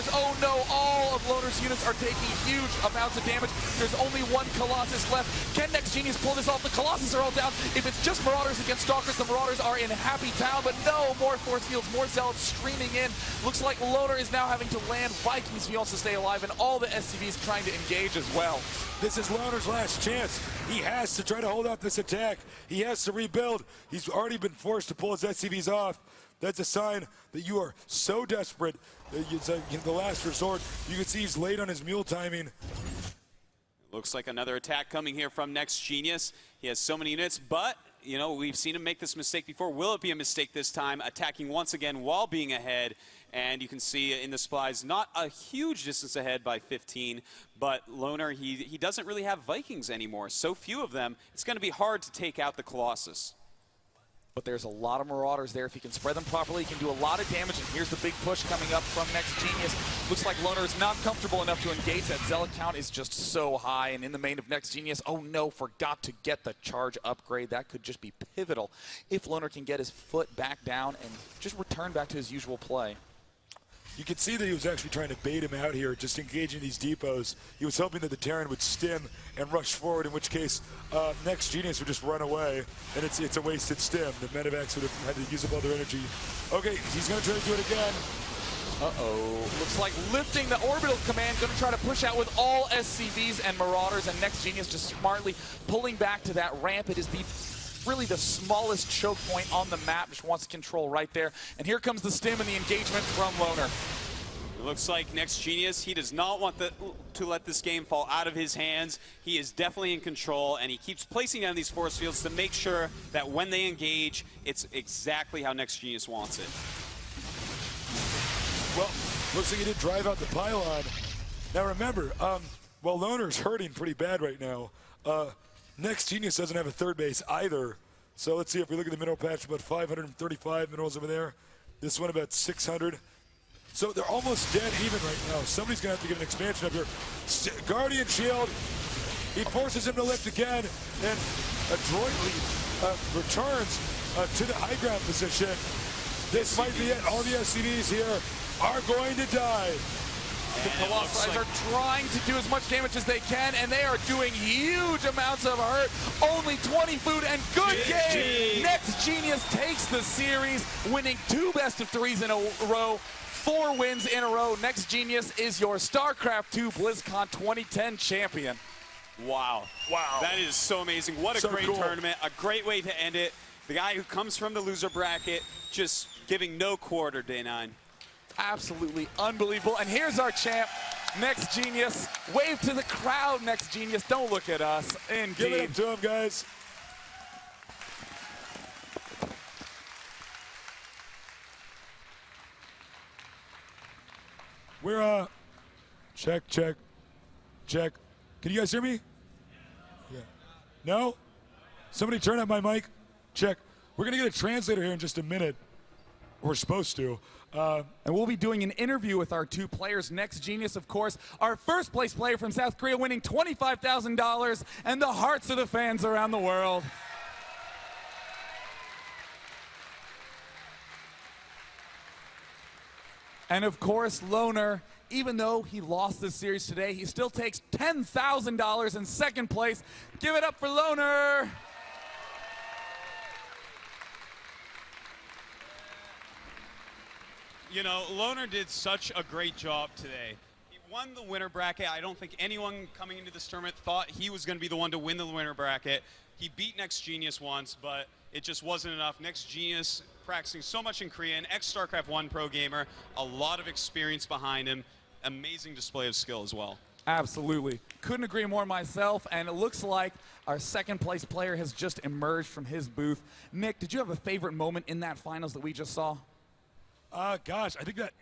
Marauders. Oh no, all of Loner's units are taking huge amounts of damage. There's only one Colossus left. Can NEXGenius pull this off? The Colossus are all down. If it's just Marauders against Stalkers, the Marauders are in Happy Town, but no, more force fields, more Zealots streaming in. Looks like Loner is now having to land Vikings if he wants to stay alive, and all the SCVs trying to engage as well. This is Loner's last chance. He has to try to hold off this attack. He has to rebuild. He's already been forced to pull his SCVs off. That's a sign that you are so desperate that it's the last resort. You can see he's late on his mule timing. Looks like another attack coming here from NEXGenius. He has so many units, but you know, we've seen him make this mistake before. Will it be a mistake this time? Attacking once again while being ahead. And you can see in the supplies, not a huge distance ahead by 15, but Loner, he doesn't really have Vikings anymore. So few of them, it's going to be hard to take out the Colossus. But there's a lot of Marauders there. If he can spread them properly, he can do a lot of damage. And here's the big push coming up from NEXGenius. Looks like Loner is not comfortable enough to engage. That Zealot count is just so high. And in the main of NEXGenius, oh no, forgot to get the charge upgrade. That could just be pivotal if Loner can get his foot back down and just return back to his usual play. You could see that he was actually trying to bait him out here, just engaging these depots. He was hoping that the Terran would stim and rush forward, in which case NEXGenius would just run away, and it's a wasted stim. The Medivacs would have had to use up all their energy. Okay, he's going to try to do it again. Uh-oh. Looks like lifting the orbital command, going to try to push out with all SCVs and Marauders, and NEXGenius just smartly pulling back to that ramp. It is really the smallest choke point on the map. Just wants to control right there. And here comes the stim and the engagement from Loner. It looks like NEXGenius, he does not want to let this game fall out of his hands. He is definitely in control, and he keeps placing down these force fields to make sure that when they engage, it's exactly how NEXGenius wants it. Well, looks like he did drive out the pylon. Now remember, while Loner's hurting pretty bad right now, NEXGenius doesn't have a third base either. So let's see if we look at the mineral patch, about 535 minerals over there. This one about 600. So they're almost dead even right now. Somebody's going to have to get an expansion up here. Guardian Shield. He forces him to lift again and adroitly returns to the high ground position. This might be it. All the SCVs here are going to die. The Colossi are trying to do as much damage as they can, and they are doing huge amounts of hurt. Only 20 food and good game. NEXGenius takes the series, winning 2 best-of-3s in a row, 4 wins in a row. NEXGenius is your StarCraft 2 Blizzcon 2010 champion. Wow. Wow. That is so amazing. What a great cool tournament. A great way to end it. The guy who comes from the loser bracket, just giving no quarter, Day 9. Absolutely unbelievable. And here's our champ, NEXGenius. Wave to the crowd, NEXGenius. Don't look at us. Indeed. Give it up to him, guys. We're check. Can you guys hear me? Yeah. No? Somebody turn up my mic. Check. We're gonna get a translator here in just a minute. We're supposed to. And we'll be doing an interview with our 2 players. NEXGenius, of course, our first place player from South Korea, winning $25,000 and the hearts of the fans around the world. And of course, Loner, even though he lost this series today, he still takes $10,000 in second place. Give it up for Loner. You know, Loner did such a great job today. He won the winner bracket. I don't think anyone coming into this tournament thought he was going to be the one to win the winner bracket. He beat NEXGenius once, but it just wasn't enough. NEXGenius practicing so much in Korea, an ex-StarCraft 1 pro gamer, a lot of experience behind him, amazing display of skill as well. Absolutely. Couldn't agree more myself, and it looks like our second place player has just emerged from his booth. Nick, did you have a favorite moment in that finals that we just saw? Gosh, I think that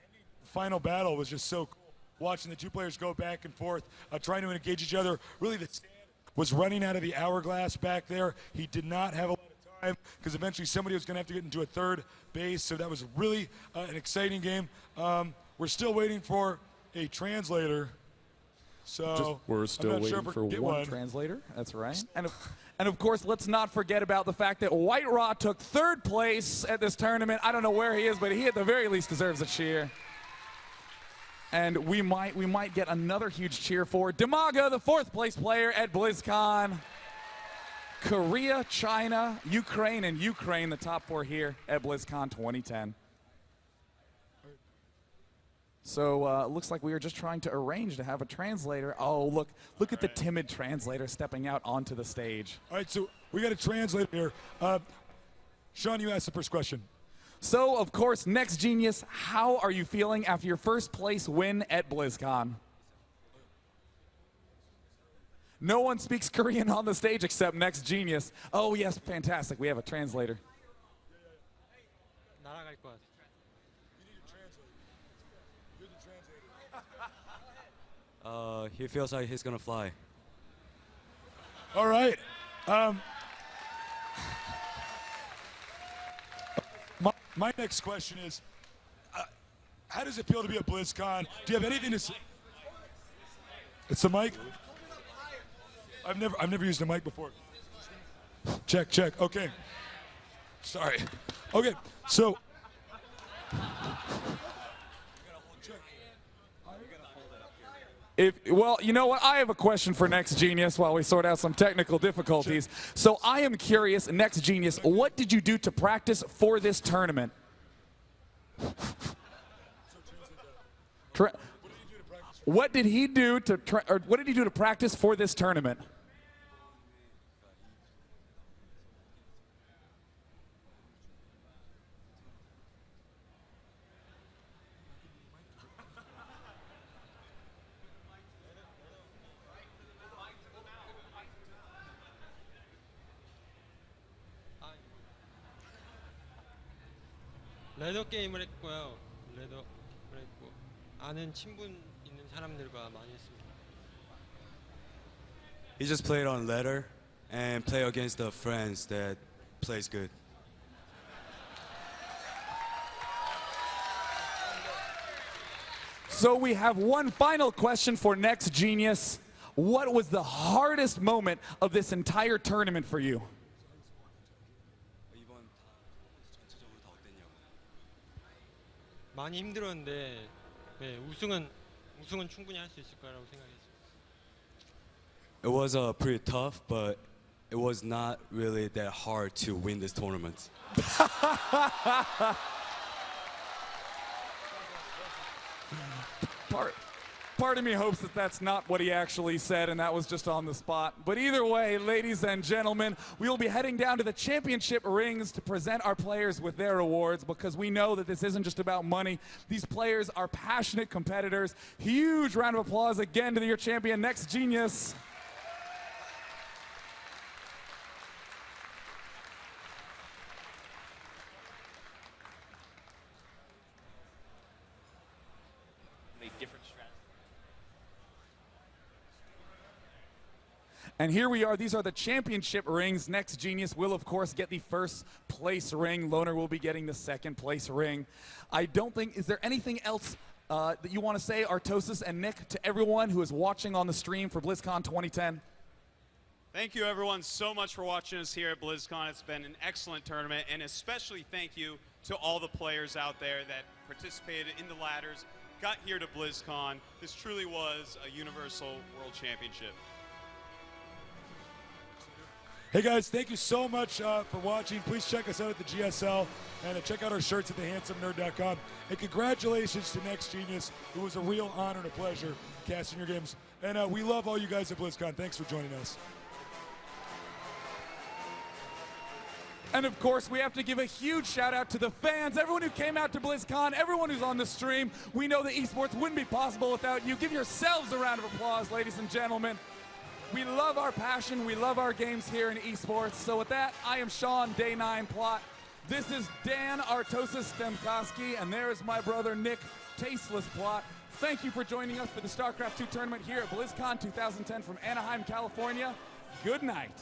final battle was just so cool. Watching the 2 players go back and forth, trying to engage each other. Really, the stand was running out of the hourglass back there. He did not have a lot of time because eventually somebody was going to have to get into a third base. So that was really an exciting game. We're still waiting for a translator. So we're still waiting for one translator. That's right. And of course, let's not forget about the fact that White Raw took 3rd place at this tournament. I don't know where he is, but he at the very least deserves a cheer. And we might get another huge cheer for Demaga, the 4th place player at BlizzCon. Korea, China, Ukraine, and Ukraine, the top 4 here at BlizzCon 2010. So it looks like we are just trying to arrange to have a translator. Oh, look at the timid translator stepping out onto the stage. All right, so we got a translator here. Sean, you asked the first question. So, of course, NEXGenius, how are you feeling after your first place win at BlizzCon? No one speaks Korean on the stage except NEXGenius. Oh, yes, fantastic. We have a translator. 날아갈 것 같아. He feels like he's gonna fly. All right. My next question is, how does it feel to be at BlizzCon? Do you have anything to say? It's the mic? I've never used a mic before. Check, check. Okay. Sorry. Okay, so. Well, you know what? I have a question for NEXGenius while we sort out some technical difficulties. So I am curious, NEXGenius, what did you do to practice for this tournament? What did he do to practice for this tournament? 레더 게임을 했고요. 레더를 했고 아는 친분 있는 사람들과 많이 했습니다. He just played on ladder and play against the friends that plays good. So we have one final question for NEXGenius. What was the hardest moment of this entire tournament for you? 많이 힘들었는데 네, 우승은 충분히 할 수 있을 거라고 생각했습니다. It was pretty tough, but it was not really that hard to win this tournament. Part of me hopes that that's not what he actually said and that was just on the spot. But either way, ladies and gentlemen, we will be heading down to the championship rings to present our players with their awards because we know that this isn't just about money. These players are passionate competitors. Huge round of applause again to your champion, NEXGenius. And here we are. These are the championship rings. NEXGenius will, of course, get the 1st place ring. Loner will be getting the 2nd place ring. I don't think, is there anything else that you want to say, Artosis and Nick, to everyone who is watching on the stream for BlizzCon 2010? Thank you, everyone, so much for watching us here at BlizzCon. It's been an excellent tournament, and especially thank you to all the players out there that participated in the ladders, got here to BlizzCon. This truly was a universal world championship. Hey guys, thank you so much for watching. Please check us out at the GSL and check out our shirts at thehandsomernerd.com. And congratulations to NEXGenius. It was a real honor and a pleasure casting your games. And we love all you guys at BlizzCon. Thanks for joining us. And of course, we have to give a huge shout out to the fans, everyone who came out to BlizzCon, everyone who's on the stream. We know that esports wouldn't be possible without you. Give yourselves a round of applause, ladies and gentlemen. We love our passion, we love our games here in esports. So with that, I am Sean, Day 9 Plot. This is Dan Artosis Stemkoski, and there is my brother Nick, Tasteless Plot. Thank you for joining us for the StarCraft 2 tournament here at BlizzCon 2010 from Anaheim, California. Good night.